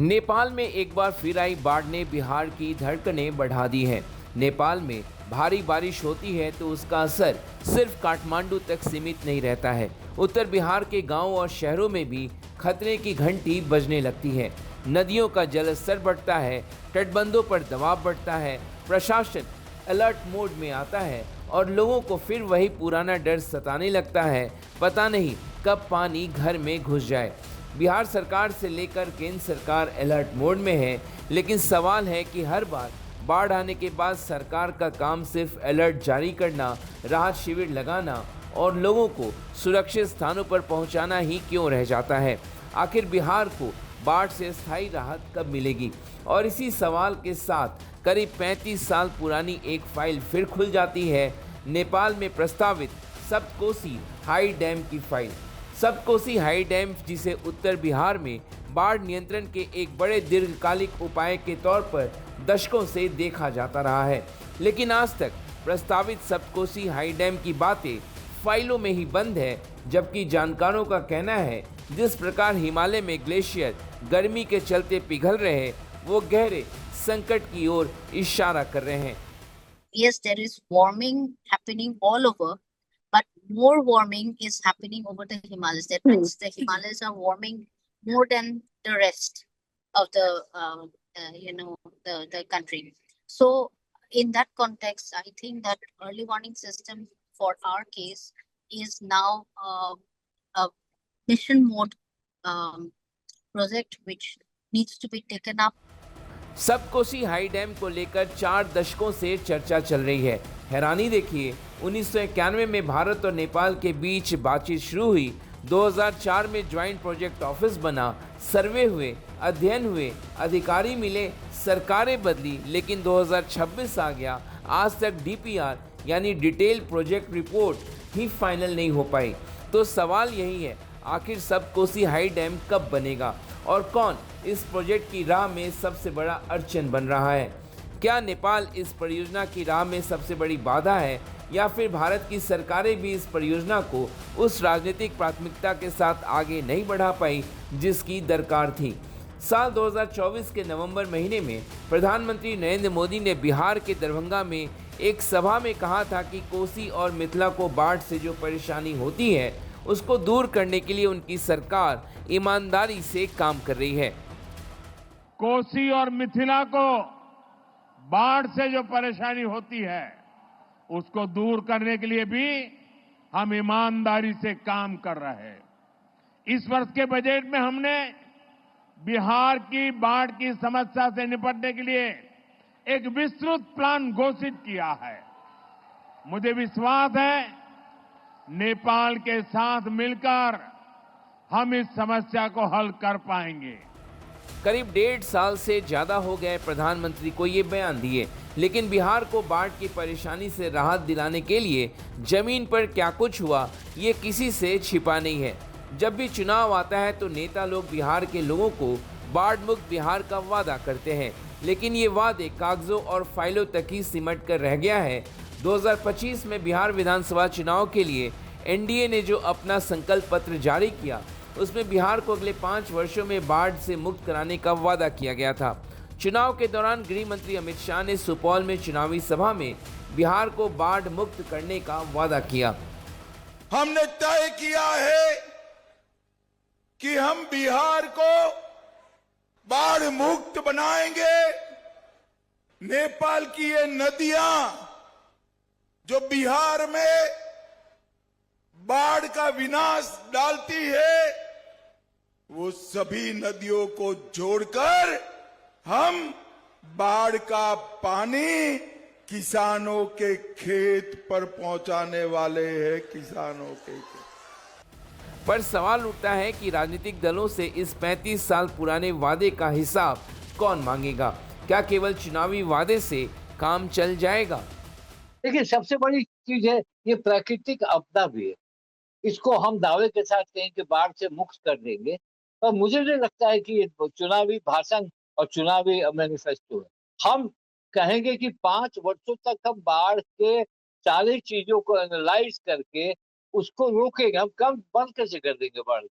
नेपाल में एक बार फिर आई बाढ़ ने बिहार की धड़कनें बढ़ा दी हैं। नेपाल में भारी बारिश होती है तो उसका असर सिर्फ काठमांडू तक सीमित नहीं रहता है। उत्तर बिहार के गांवों और शहरों में भी खतरे की घंटी बजने लगती है। नदियों का जलस्तर बढ़ता है, तटबंधों पर दबाव बढ़ता है, प्रशासन अलर्ट मोड में आता है और लोगों को फिर वही पुराना डर सताने लगता है, पता नहीं कब पानी घर में घुस जाए। बिहार सरकार से लेकर केंद्र सरकार अलर्ट मोड में है, लेकिन सवाल है कि हर बार बाढ़ आने के बाद सरकार का काम सिर्फ अलर्ट जारी करना, राहत शिविर लगाना और लोगों को सुरक्षित स्थानों पर पहुंचाना ही क्यों रह जाता है। आखिर बिहार को बाढ़ से स्थायी राहत कब मिलेगी? और इसी सवाल के साथ करीब 35 साल पुरानी एक फाइल फिर खुल जाती है, नेपाल में प्रस्तावित सप्तकोसी हाई डैम की फाइल। सप्तकोसी हाई डैम, जिसे उत्तर बिहार में बाढ़ नियंत्रण के एक बड़े दीर्घकालिक उपाय के तौर पर दशकों से देखा जाता रहा है, लेकिन आज तक प्रस्तावित सप्तकोसी हाई डैम की बातें फाइलों में ही बंद है। जबकि जानकारों का कहना है जिस प्रकार हिमालय में ग्लेशियर गर्मी के चलते पिघल रहे हैं, वो गहरे संकट की ओर इशारा कर रहे हैं। Yes, there is warming happening all over, but more warming is happening over the Himalayas. That means the Himalayas are warming more than the rest of the the country. So in that context, I think that early warning system for our case is now a mission mode project which needs to be taken up. Saptakosi high dam को लेकर 4 दशकों से चर्चा चल रही है। हैरानी देखिए, 1991 में भारत और नेपाल के बीच बातचीत शुरू हुई, 2004 में ज्वाइंट प्रोजेक्ट ऑफिस बना, सर्वे हुए, अध्ययन हुए, अधिकारी मिले, सरकारें बदली, लेकिन 2026 आ गया, आज तक डीपीआर यानी डिटेल प्रोजेक्ट रिपोर्ट ही फाइनल नहीं हो पाई। तो सवाल यही है, आखिर सप्तकोसी हाई डैम कब बनेगा और कौन इस प्रोजेक्ट की राह में सबसे बड़ा अड़चन बन रहा है? क्या नेपाल इस परियोजना की राह में सबसे बड़ी बाधा है, या फिर भारत की सरकारें भी इस परियोजना को उस राजनीतिक प्राथमिकता के साथ आगे नहीं बढ़ा पाई जिसकी दरकार थी? साल 2024 के नवंबर महीने में प्रधानमंत्री नरेंद्र मोदी ने बिहार के दरभंगा में एक सभा में कहा था कि कोसी और मिथिला को बाढ़ से जो परेशानी होती है उसको दूर करने के लिए उनकी सरकार ईमानदारी से काम कर रही है। कोसी और मिथिला को बाढ़ से जो परेशानी होती है उसको दूर करने के लिए भी हम ईमानदारी से काम कर रहे हैं। इस वर्ष के बजट में हमने बिहार की बाढ़ की समस्या से निपटने के लिए एक विस्तृत प्लान घोषित किया है। मुझे विश्वास है नेपाल के साथ मिलकर हम इस समस्या को हल कर पाएंगे। करीब 1.5 साल से ज्यादा हो गए प्रधानमंत्री को ये बयान दिए, लेकिन बिहार को बाढ़ की परेशानी से राहत दिलाने के लिए जमीन पर क्या कुछ हुआ ये किसी से छिपा नहीं है। जब भी चुनाव आता है तो नेता लोग बिहार के लोगों को बाढ़ मुक्त बिहार का वादा करते हैं, लेकिन ये वादे कागजों और फाइलों तक ही सिमट कर रह गया है। 2025 में बिहार विधानसभा चुनाव के लिए एनडीए ने जो अपना संकल्प पत्र जारी किया, उसमें बिहार को अगले 5 वर्षों में बाढ़ से मुक्त कराने का वादा किया गया था। चुनाव के दौरान गृह मंत्री अमित शाह ने सुपौल में चुनावी सभा में बिहार को बाढ़ मुक्त करने का वादा किया। हमने तय किया है कि हम बिहार को बाढ़ मुक्त बनाएंगे। नेपाल की ये नदियां जो बिहार में बाढ़ का विनाश डालती है, वो सभी नदियों को जोड़कर हम बाढ़ का पानी किसानों के खेत पर पहुंचाने वाले हैं। किसानों के खेत पर सवाल उठता है कि राजनीतिक दलों से इस 35 साल पुराने वादे का हिसाब कौन मांगेगा? क्या केवल चुनावी वादे से काम चल जाएगा? देखिए, सबसे बड़ी चीज है ये प्राकृतिक आपदा भी है। इसको हम दावे के साथ कहें कि बाढ़ से मुक्त कर देंगे, पर मुझे नहीं लगता है कि ये चुनावी भाषण और चुनावी मैनिफेस्टो है। हम कहेंगे कि 5 वर्षों तक हम बाढ़ के सारी चीजों को एनालाइज करके उसको रोकेंगे। हम कम बंद कैसे कर देंगे बाढ़?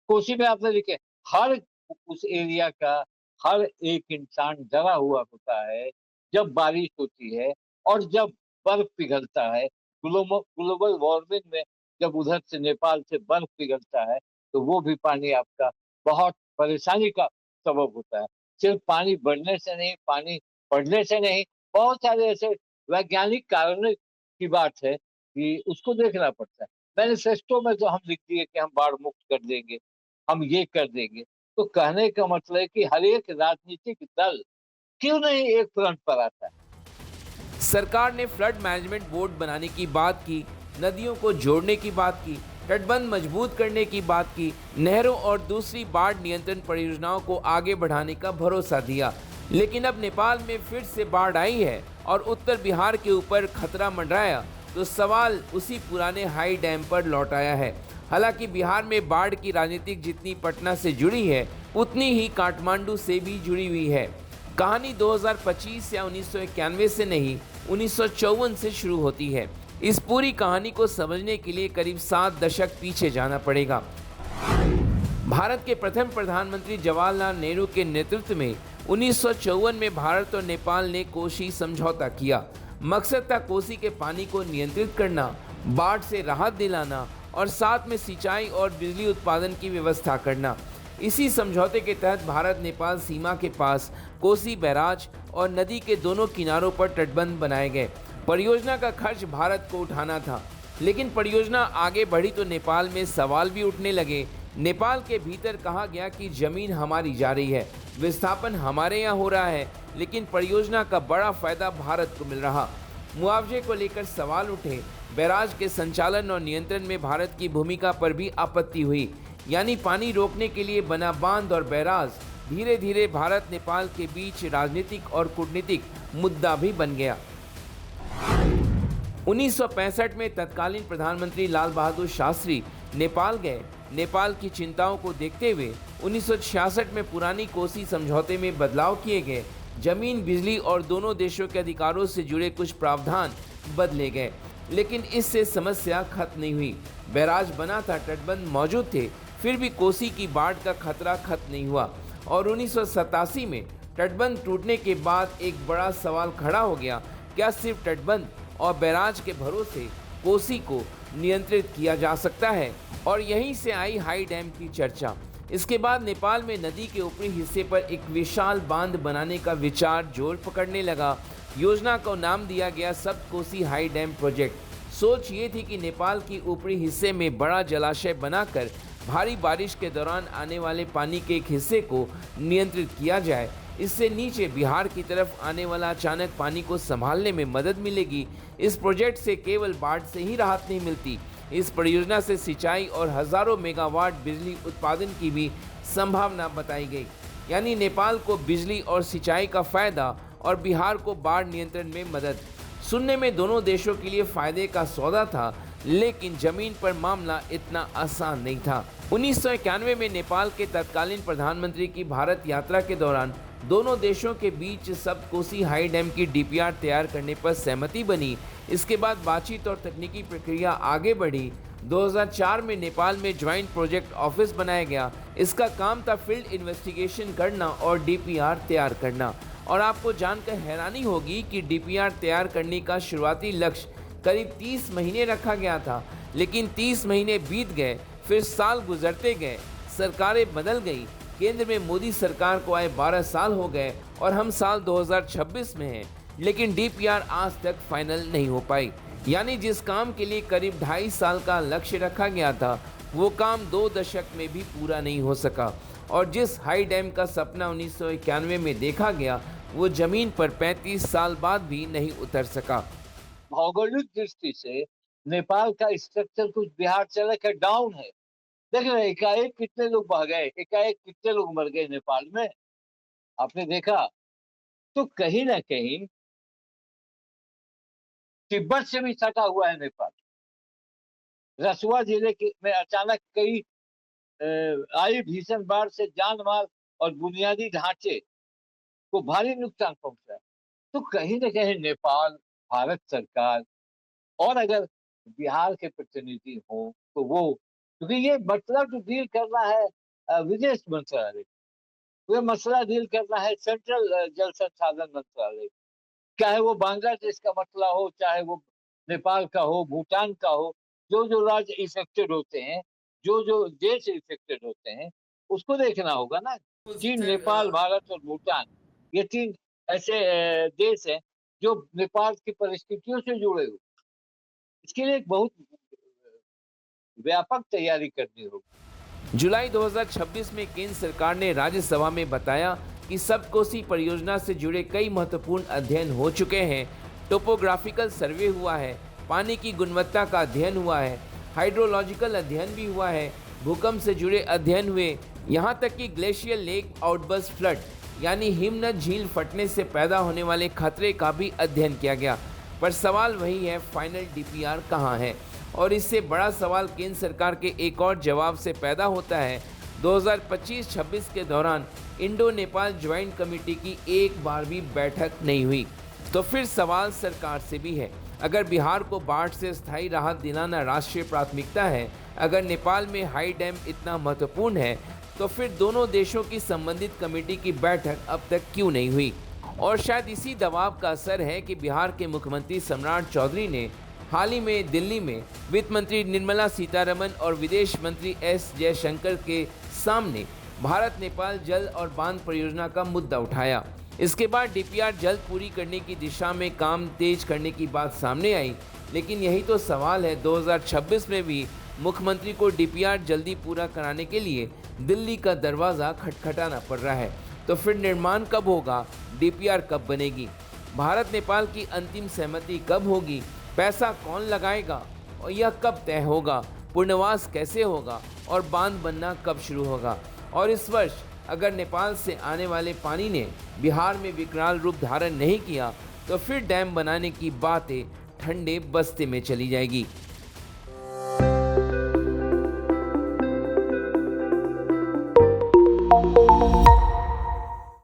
कोसी में आपने देखे हर उस एरिया का हर एक इंसान डरा हुआ होता है जब बारिश होती है और जब बर्फ पिघलता है। ग्लोबल वार्मिंग में जब उधर से नेपाल से बर्फ पिघलता है तो वो भी पानी आपका बहुत परेशानी का सबब होता है। सिर्फ पानी बढ़ने से नहीं, पानी पड़ने से नहीं, बहुत सारे ऐसे वैज्ञानिक कारणों की बात है कि उसको देखना पड़ता है। मैनिफेस्टो में तो हम लिख दिए कि हम बाढ़ मुक्त कर देंगे, हम ये कर देंगे। तो कहने का मतलब है कि हर एक राजनीतिक दल क्यों नहीं एक फ्रंट पर आता है। सरकार ने फ्लड मैनेजमेंट बोर्ड बनाने की बात की, नदियों को जोड़ने की बात की, तटबंध मजबूत करने की बात की, नहरों और दूसरी बाढ़ नियंत्रण परियोजनाओं को आगे बढ़ाने का भरोसा दिया। लेकिन अब नेपाल में फिर से बाढ़ आई है और उत्तर बिहार के ऊपर खतरा मंडराया तो सवाल उसी पुराने हाई डैम पर लौट आया है। हालांकि बिहार में बाढ़ की राजनीतिक जितनी पटना से जुड़ी है उतनी ही काठमांडू से भी जुड़ी हुई है। कहानी 2025 या 1991 से नहीं, 1954 से शुरू होती है। इस पूरी कहानी को समझने के लिए करीब 7 दशक पीछे जाना पड़ेगा। भारत के प्रथम प्रधानमंत्री जवाहरलाल नेहरू के नेतृत्व में 1954 में भारत और नेपाल ने कोशी समझौता किया। मकसद था कोसी के पानी को नियंत्रित करना, बाढ़ से राहत दिलाना और साथ में सिंचाई और बिजली उत्पादन की व्यवस्था करना। इसी समझौते के तहत भारत नेपाल सीमा के पास कोसी बैराज और नदी के दोनों किनारों पर तटबंध बनाए गए। परियोजना का खर्च भारत को उठाना था, लेकिन परियोजना आगे बढ़ी तो नेपाल में सवाल भी उठने लगे। नेपाल के भीतर कहा गया कि जमीन हमारी जा रही है, विस्थापन हमारे यहाँ हो रहा है, लेकिन परियोजना का बड़ा फायदा भारत को मिल रहा। मुआवजे को लेकर सवाल उठे। बैराज के संचालन और नियंत्रण में भारत की भूमिका पर भी आपत्ति हुई, यानी पानी रोकने के लिए बना बांध और बैराज धीरे धीरे भारत नेपाल के बीच राजनीतिक और कूटनीतिक मुद्दा भी बन गया। 1965 में तत्कालीन प्रधानमंत्री लाल बहादुर शास्त्री नेपाल गए। नेपाल की चिंताओं को देखते हुए 1966 में पुरानी कोसी समझौते में बदलाव किए गए। जमीन, बिजली और दोनों देशों के अधिकारों से जुड़े कुछ प्रावधान बदले गए, लेकिन इससे समस्या खत्म नहीं हुई। बैराज बना था, तटबंध मौजूद थे, फिर भी कोसी की बाढ़ का खतरा खत्म नहीं हुआ। और 1987 में तटबंध टूटने के बाद एक बड़ा सवाल खड़ा हो गया, क्या सिर्फ तटबंध और बैराज के भरोसे कोसी को नियंत्रित किया जा सकता है? और यहीं से आई हाई डैम की चर्चा। इसके बाद नेपाल में नदी के ऊपरी हिस्से पर एक विशाल बांध बनाने का विचार जोर पकड़ने लगा। योजना को नाम दिया गया सप्त कोसी हाई डैम प्रोजेक्ट। सोच ये थी कि नेपाल की ऊपरी हिस्से में बड़ा जलाशय बनाकर भारी बारिश के दौरान आने वाले पानी के एक हिस्से को नियंत्रित किया जाए। इससे नीचे बिहार की तरफ आने वाला अचानक पानी को संभालने में मदद मिलेगी। इस प्रोजेक्ट से केवल बाढ़ से ही राहत नहीं मिलती, इस परियोजना से सिंचाई और हजारों मेगावाट बिजली उत्पादन की भी संभावना बताई गई। यानी नेपाल को बिजली और सिंचाई का फायदा और बिहार को बाढ़ नियंत्रण में मदद। सुनने में दोनों देशों के लिए फायदे का सौदा था, लेकिन जमीन पर मामला इतना आसान नहीं था। 1991 में नेपाल के तत्कालीन प्रधानमंत्री की भारत यात्रा के दौरान दोनों देशों के बीच सप्त कोसी हाई डैम की डीपीआर तैयार करने पर सहमति बनी। इसके बाद बातचीत और तकनीकी प्रक्रिया आगे बढ़ी। 2004 में नेपाल में ज्वाइंट प्रोजेक्ट ऑफिस बनाया गया। इसका काम था फील्ड इन्वेस्टिगेशन करना और डीपीआर तैयार करना। और आपको जानकर हैरानी होगी कि डीपीआर तैयार करने का शुरुआती लक्ष्य करीब 30 महीने रखा गया था, लेकिन 30 महीने बीत गए, फिर साल गुजरते गए, सरकारें बदल गई। केंद्र में मोदी सरकार को आए 12 साल हो गए और हम साल 2026 में हैं, लेकिन डीपीआर आज तक फाइनल नहीं हो पाई। यानी जिस काम के लिए करीब 2.5 साल का लक्ष्य रखा गया था, वो काम 2 दशक में भी पूरा नहीं हो सका। और जिस हाई डैम का सपना 1991 में देखा गया, वो जमीन पर 35 साल बाद भी नहीं उतर सका। भौगोलिक दृष्टि से नेपाल का स्ट्रक्चर कुछ बिहार चले के डाउन है। देख रहे एकाएक कितने लोग बह गए, एकाएक कितने लोग मर गए नेपाल में, आपने देखा। तो कहीं ना कहीं तिब्बत से भी सटा हुआ है नेपाल। रसुआ जिले के में अचानक कई आई भीषण बाढ़ से जान माल और बुनियादी ढांचे को भारी नुकसान पहुंचा है। तो कहीं ना कहीं नेपाल, भारत सरकार और अगर बिहार के प्रतिनिधि हो तो वो, क्योंकि ये मतलब जो डील करना है विदेश मंत्रालय, वह मसला डील करना है सेंट्रल जल संसाधन मंत्रालय, चाहे वो बांग्लादेश का मसला हो, चाहे वो नेपाल का हो, भूटान का हो। जो राज्य इफेक्टेड होते हैं, जो देश इफेक्टेड होते हैं, उसको देखना होगा ना। चीन, नेपाल, भारत और भूटान, ये 3 ऐसे देश हैं जो नेपाल की परिस्थितियों से जुड़े हुए। इसके लिए एक बहुत व्यापक तैयारी करनी होगी। जुलाई 2026 में केंद्र सरकार ने राज्यसभा में बताया कि सबकोसी परियोजना से जुड़े कई महत्वपूर्ण अध्ययन हो चुके हैं। टोपोग्राफिकल सर्वे हुआ है, पानी की गुणवत्ता का अध्ययन हुआ है, हाइड्रोलॉजिकल अध्ययन भी हुआ है, भूकंप से जुड़े अध्ययन हुए, यहाँ तक कि ग्लेशियल लेक आउटबर्स्ट फ्लड यानी हिमनद झील फटने से पैदा होने वाले खतरे का भी अध्ययन किया गया। पर सवाल वही है, फाइनल डीपीआर कहाँ है? और इससे बड़ा सवाल केंद्र सरकार के एक और जवाब से पैदा होता है। 2025-26 के दौरान इंडो नेपाल ज्वाइंट कमेटी की एक बार भी बैठक नहीं हुई। तो फिर सवाल सरकार से भी है। अगर बिहार को बाढ़ से स्थायी राहत दिलाना राष्ट्रीय प्राथमिकता है, अगर नेपाल में हाई डैम इतना महत्वपूर्ण है, तो फिर दोनों देशों की संबंधित कमेटी की बैठक अब तक क्यों नहीं हुई? और शायद इसी दबाव का असर है कि बिहार के मुख्यमंत्री सम्राट चौधरी ने हाल ही में दिल्ली में वित्त मंत्री निर्मला सीतारमण और विदेश मंत्री एस जयशंकर के सामने भारत नेपाल जल और बांध परियोजना का मुद्दा उठाया। इसके बाद डीपीआर जल्द पूरी करने की दिशा में काम तेज करने की बात सामने आई। लेकिन यही तो सवाल है, 2026 में भी मुख्यमंत्री को डीपीआर जल्दी पूरा कराने के लिए दिल्ली का दरवाज़ा खटखटाना पड़ रहा है। तो फिर निर्माण कब होगा? डीपीआर कब बनेगी? भारत नेपाल की अंतिम सहमति कब होगी? पैसा कौन लगाएगा और यह कब तय होगा? पुनर्वास कैसे होगा और बांध बनना कब शुरू होगा? और इस वर्ष अगर नेपाल से आने वाले पानी ने बिहार में विकराल रूप धारण नहीं किया, तो फिर डैम बनाने की बातें ठंडे बस्ते में चली जाएगी।